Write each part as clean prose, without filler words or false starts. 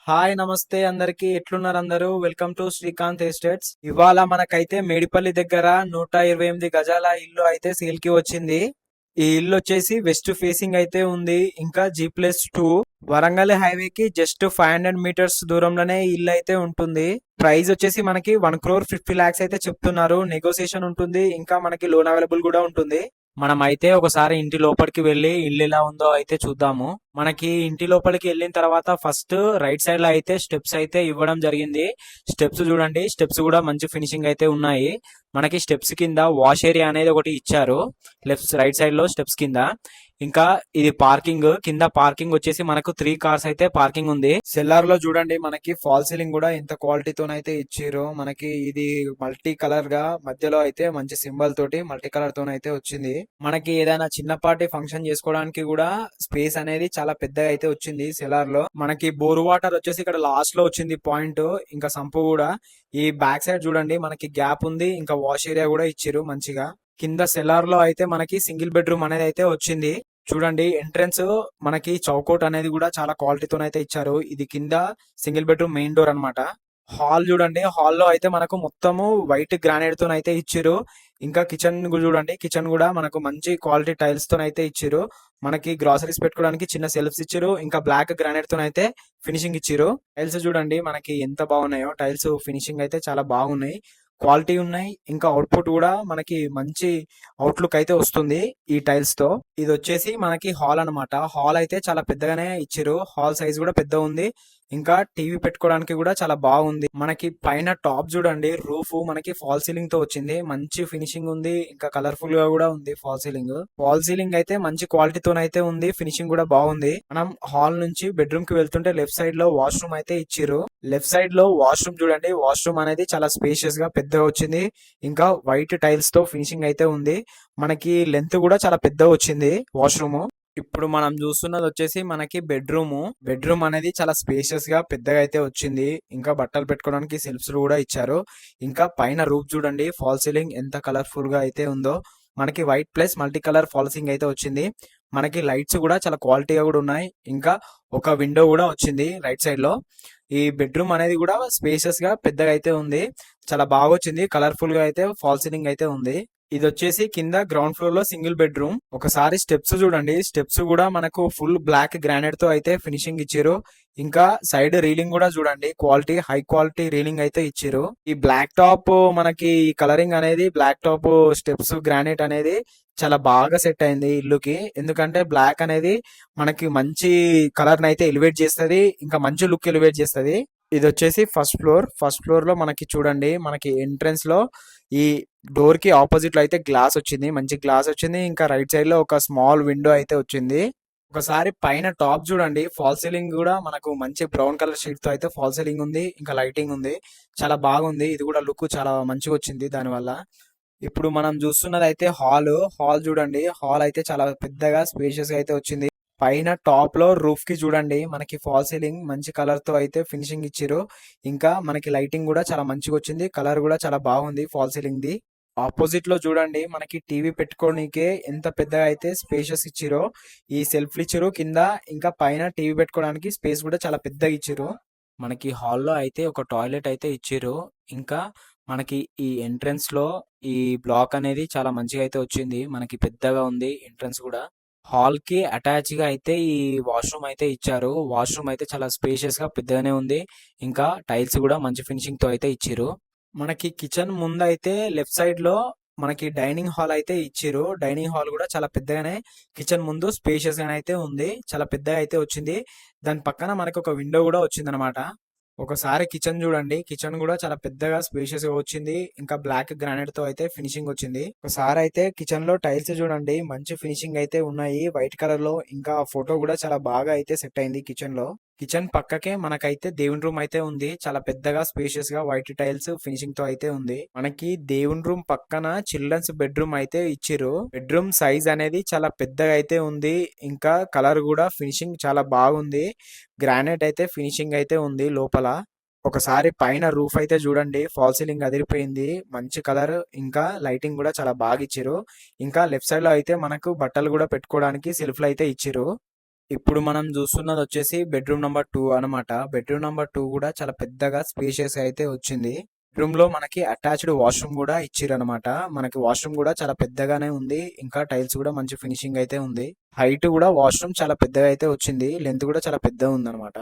Hi నమస్తే అందరికి ఎట్లున్నారు అందరూ వెల్కమ్ టు శ్రీకాంత్ ఎస్టేట్స్. ఇవాళ మనకైతే మేడిపల్లి దగ్గర 128 గజాల ఇల్లు అయితే సేల్ కి వచ్చింది. ఈ ఇల్లు వచ్చేసి వెస్ట్ ఫేసింగ్ అయితే ఉంది. ఇంకా G+2 వరంగల్ హైవేకి జస్ట్ 500 మీటర్స్ దూరంలోనే ఈ ఇల్లు అయితే ఉంటుంది. ప్రైస్ వచ్చేసి మనకి 1,50,50,00,000 అయితే చెప్తున్నారు. నెగోసియేషన్ ఉంటుంది. ఇంకా మనకి లోన్ అవైలబుల్ కూడా ఉంటుంది. మనం అయితే ఒకసారి ఇంటి లోపలికి వెళ్ళి ఇల్లు ఎలా ఉందో అయితే చూద్దాము. మనకి ఇంటి లోపలికి వెళ్ళిన తర్వాత ఫస్ట్ రైట్ సైడ్ లో అయితే స్టెప్స్ అయితే ఇవ్వడం జరిగింది. స్టెప్స్ చూడండి, స్టెప్స్ కూడా మంచి ఫినిషింగ్ అయితే ఉన్నాయి. మనకి స్టెప్స్ కింద వాష్ ఏరియా అనేది ఒకటి ఇచ్చారు రైట్ సైడ్ లో స్టెప్స్ కింద. ఇంకా ఇది పార్కింగ్ కింద. పార్కింగ్ వచ్చేసి మనకు 3 కార్స్ అయితే పార్కింగ్ ఉంది. సెల్లార్ లో చూడండి మనకి ఫాల్ సీలింగ్ కూడా ఎంత క్వాలిటీతోనైతే ఇచ్చారు. మనకి ఇది మల్టీ కలర్ గా మధ్యలో అయితే మంచి సింబల్ తోటి మల్టీ కలర్ తోనైతే వచ్చింది. మనకి ఏదైనా చిన్నపాటి ఫంక్షన్ చేసుకోవడానికి కూడా స్పేస్ అనేది చాలా పెద్దగా అయితే వచ్చింది. సెలార్ లో మనకి బోర్ వాటర్ వచ్చేసి ఇక్కడ లాస్ట్ లో వచ్చింది పాయింట్. ఇంకా సంపు కూడా ఈ బ్యాక్ సైడ్ చూడండి మనకి గ్యాప్ ఉంది. ఇంకా వాష్ ఏరియా కూడా ఇచ్చారు మంచిగా. కింద సెలార్ లో అయితే మనకి సింగిల్ బెడ్రూమ్ అనేది అయితే వచ్చింది. చూడండి ఎంట్రన్స్ మనకి చౌకోట్ అనేది కూడా చాలా క్వాలిటీతోనైతే ఇచ్చారు. ఇది కింద సింగిల్ బెడ్రూమ్ మెయిన్ డోర్ అన్నమాట. హాల్ చూడండి, హాల్లో అయితే మనకు మొత్తము వైట్ గ్రానైట్ తోనైతే ఇచ్చారు. ఇంకా కిచెన్ చూడండి, కిచెన్ కూడా మనకు మంచి క్వాలిటీ టైల్స్ తోనైతే ఇచ్చారు. మనకి గ్రాసరీస్ పెట్టుకోవడానికి చిన్న సెల్ఫ్స్ ఇచ్చారు. ఇంకా బ్లాక్ గ్రానైట్ తోనైతే ఫినిషింగ్ ఇచ్చారు. టైల్స్ చూడండి మనకి ఎంత బాగున్నాయో. టైల్స్ ఫినిషింగ్ అయితే చాలా బాగున్నాయి, క్వాలిటీ ఉన్నాయి. ఇంకా అవుట్పుట్ కూడా మనకి మంచి అవుట్లుక్ అయితే వస్తుంది ఈ టైల్స్ తో. ఇది వచ్చేసి మనకి హాల్ అన్నమాట. హాల్ అయితే చాలా పెద్దగానే ఇచ్చారు. హాల్ సైజ్ కూడా పెద్ద ఉంది. ఇంకా టీవీ పెట్టుకోవడానికి కూడా చాలా బాగుంది. మనకి పైన టాప్ చూడండి, రూఫ్ మనకి ఫాల్ సీలింగ్ తో వచ్చింది. మంచి ఫినిషింగ్ ఉంది. ఇంకా కలర్ఫుల్ గా కూడా ఉంది ఫాల్ సీలింగ్. ఫాల్ సీలింగ్ అయితే మంచి క్వాలిటీతోనైతే ఉంది. ఫినిషింగ్ కూడా బాగుంది. మనం హాల్ నుంచి బెడ్రూమ్ కి వెళ్తుంటే లెఫ్ట్ సైడ్ లో వాష్రూమ్ అయితే ఇచ్చిర్రు. లెఫ్ట్ సైడ్ లో వాష్రూమ్ చూడండి, వాష్రూమ్ అనేది చాలా స్పేషియస్ గా పెద్దగా వచ్చింది. ఇంకా వైట్ టైల్స్ తో ఫినిషింగ్ అయితే ఉంది. మనకి లెంత్ కూడా చాలా పెద్దగా వచ్చింది వాష్రూమ్. ఇప్పుడు మనం చూస్తున్నది వచ్చేసి మనకి బెడ్రూమ్. బెడ్రూమ్ అనేది చాలా స్పేషియస్ గా పెద్దగా అయితే వచ్చింది. ఇంకా బట్టలు పెట్టుకోవడానికి సెల్ఫ్స్ కూడా ఇచ్చారు. ఇంకా పైన రూఫ్ చూడండి, ఫాల్ సీలింగ్ ఎంత కలర్ఫుల్ గా అయితే ఉందో. మనకి white plus multi colour fall ceiling అయితే వచ్చింది. మనకి లైట్స్ కూడా చాలా క్వాలిటీగా కూడా ఉన్నాయి. ఇంకా ఒక విండో కూడా వచ్చింది రైట్ సైడ్ లో. ఈ బెడ్రూమ్ అనేది కూడా స్పేషియస్ గా పెద్దగా అయితే ఉంది. చాలా బాగా వచ్చింది. కలర్ఫుల్ గా అయితే ఫాల్ సీలింగ్ అయితే ఉంది. ఇది వచ్చేసి కింద గ్రౌండ్ ఫ్లోర్ లో సింగిల్ బెడ్రూమ్. ఒకసారి స్టెప్స్ చూడండి, స్టెప్స్ కూడా మనకు ఫుల్ బ్లాక్ గ్రానైట్ తో అయితే ఫినిషింగ్ ఇచ్చారు. ఇంకా సైడ్ రీలింగ్ కూడా చూడండి, క్వాలిటీ హై క్వాలిటీ రీలింగ్ అయితే ఇచ్చారు. ఈ బ్లాక్ టాప్ మనకి కలరింగ్ అనేది బ్లాక్ టాప్ స్టెప్స్ గ్రానైట్ అనేది చాలా బాగా సెట్ అయింది ఇల్లుకి. ఎందుకంటే బ్లాక్ అనేది మనకి మంచి కలర్ అయితే ఎలివేట్ చేస్తుంది. ఇంకా మంచి లుక్ ఎలివేట్ చేస్తుంది. ఇది వచ్చేసి ఫస్ట్ ఫ్లోర్. ఫస్ట్ ఫ్లోర్ లో మనకి చూడండి, మనకి ఎంట్రన్స్ లో ఈ డోర్ కి ఆపోజిట్ లో అయితే గ్లాస్ వచ్చింది, మంచి గ్లాస్ వచ్చింది. ఇంకా రైట్ సైడ్ లో ఒక స్మాల్ విండో అయితే వచ్చింది. ఒకసారి పైన టాప్ చూడండి, ఫాల్ సీలింగ్ కూడా మనకు మంచి బ్రౌన్ కలర్ షీట్ తో అయితే ఫాల్ సీలింగ్ ఉంది. ఇంకా లైటింగ్ ఉంది, చాలా బాగుంది. ఇది కూడా లుక్ చాలా మంచిగా వచ్చింది దానివల్ల. ఇప్పుడు మనం చూస్తున్నది అయితే హాల్. హాల్ చూడండి, హాల్ అయితే చాలా పెద్దగా స్పేషియస్ గా అయితే వచ్చింది. పైన టాప్ లో రూఫ్ కి చూడండి మనకి ఫాల్ సీలింగ్ మంచి కలర్ తో అయితే ఫినిషింగ్ ఇచ్చారు. ఇంకా మనకి లైటింగ్ కూడా చాలా మంచిగా వచ్చింది. కలర్ కూడా చాలా బాగుంది ఫాల్ సీలింగ్ ది. ఆపోజిట్ లో చూడండి మనకి టీవీ పెట్టుకోనికే ఎంత పెద్దగా అయితే స్పేషియస్ ఇచ్చిరో. ఈ సెల్ఫ్ ఇచ్చిరు కింద. ఇంకా పైన టీవీ పెట్టుకోవడానికి స్పేస్ కూడా చాలా పెద్దగా ఇచ్చిరు. మనకి హాల్లో అయితే ఒక టాయిలెట్ అయితే ఇచ్చిరు. ఇంకా మనకి ఈ ఎంట్రన్స్ లో ఈ బ్లాక్ అనేది చాలా మంచిగా అయితే వచ్చింది. మనకి పెద్దగా ఉంది ఎంట్రన్స్ కూడా. హాల్ కి అటాచ్ గా అయితే ఈ వాష్రూమ్ అయితే ఇచ్చారు. వాష్రూమ్ అయితే చాలా స్పేషియస్ గా పెద్దగానే ఉంది. ఇంకా టైల్స్ కూడా మంచి ఫినిషింగ్ తో అయితే ఇచ్చిరు. మనకి కిచెన్ ముందు అయితే లెఫ్ట్ సైడ్ లో మనకి డైనింగ్ హాల్ అయితే ఇచ్చిరు. డైనింగ్ హాల్ కూడా చాలా పెద్దగానే కిచెన్ ముందు స్పేషియస్ గానే అయితే ఉంది. చాలా పెద్దగా అయితే వచ్చింది. దాని పక్కన మనకి ఒక విండో కూడా వచ్చింది అనమాట. ఒకసారి కిచెన్ చూడండి, కిచెన్ కూడా చాలా పెద్దగా స్పేషియస్ గా వచ్చింది. ఇంకా బ్లాక్ గ్రానైట్ తో అయితే ఫినిషింగ్ వచ్చింది. ఒకసారి అయితే కిచెన్ లో టైల్స్ చూడండి, మంచి ఫినిషింగ్ అయితే ఉన్నాయి వైట్ కలర్ లో. ఇంకా ఫోటో కూడా చాలా బాగా అయితే సెట్ అయింది కిచెన్ లో. కిచెన్ పక్కకే మనకైతే దేవుని రూమ్ అయితే ఉంది. చాలా పెద్దగా స్పేషియస్ గా వైట్ టైల్స్ ఫినిషింగ్ తో అయితే ఉంది. మనకి దేవుని రూమ్ పక్కన చిల్డ్రన్స్ బెడ్రూమ్ అయితే ఇచ్చిరు. బెడ్రూమ్ సైజ్ అనేది చాలా పెద్దగా అయితే ఉంది. ఇంకా కలర్ కూడా ఫినిషింగ్ చాలా బాగుంది. గ్రానైట్ అయితే ఫినిషింగ్ అయితే ఉంది లోపల. ఒకసారి పైన రూఫ్ అయితే చూడండి, ఫాల్ సీలింగ్ అదిరిపోయింది. మంచి కలర్ ఇంకా లైటింగ్ కూడా చాలా బాగా ఇచ్చిరు. ఇంకా లెఫ్ట్ సైడ్ లో అయితే మనకు బట్టలు కూడా పెట్టుకోవడానికి సెల్ఫ్లు అయితే ఇచ్చిరు. ఇప్పుడు మనం చూస్తున్నది వచ్చేసి బెడ్రూమ్ నంబర్ 2 అన్నమాట. బెడ్రూమ్ నంబర్ 2 కూడా చాలా పెద్దగా స్పేషియస్ అయితే వచ్చింది. రూమ్ లో మనకి అటాచ్డ్ వాష్రూమ్ కూడా ఇచ్చిరనమాట. మనకి వాష్రూమ్ కూడా చాలా పెద్దగానే ఉంది. ఇంకా టైల్స్ కూడా మంచి ఫినిషింగ్ అయితే ఉంది. హైట్ కూడా వాష్రూమ్ చాలా పెద్దగా అయితే వచ్చింది. లెంత్ కూడా చాలా పెద్దగా ఉందన్నమాట.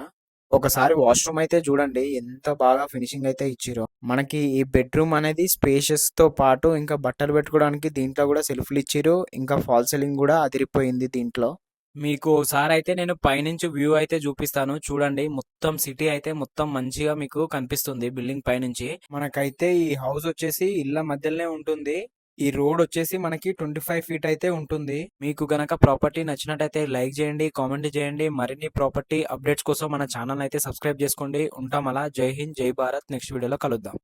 ఒకసారి వాష్రూమ్ అయితే చూడండి ఎంత బాగా ఫినిషింగ్ అయితే ఇచ్చిరో. మనకి ఈ బెడ్రూమ్ అనేది స్పేషియస్ తో పాటు ఇంకా బట్టలు పెట్టుకోవడానికి దీంట్లో కూడా సెల్ఫ్లు ఇచ్చిరు. ఇంకా ఫాల్ సీలింగ్ కూడా అదిరిపోయింది దీంట్లో. మీకు ఒకసారి అయితే నేను పైనుంచి వ్యూ అయితే చూపిస్తాను చూడండి. మొత్తం సిటీ అయితే మొత్తం మంచిగా మీకు కనిపిస్తుంది బిల్డింగ్ పైనుంచి. మనకైతే ఈ హౌస్ వచ్చేసి ఇళ్ళ మధ్యలోనే ఉంటుంది. ఈ రోడ్ వచ్చేసి మనకి 25 ఫీట్ అయితే ఉంటుంది. మీకు గనక ప్రాపర్టీ నచ్చినట్టయితే లైక్ చేయండి, కామెంట్ చేయండి. మరిన్ని ప్రాపర్టీ అప్డేట్స్ కోసం మన ఛానల్ అయితే సబ్స్క్రైబ్ చేసుకోండి. ఉంటాం అలా. జై హింద్, జై భారత్. నెక్స్ట్ వీడియోలో కలుద్దాం.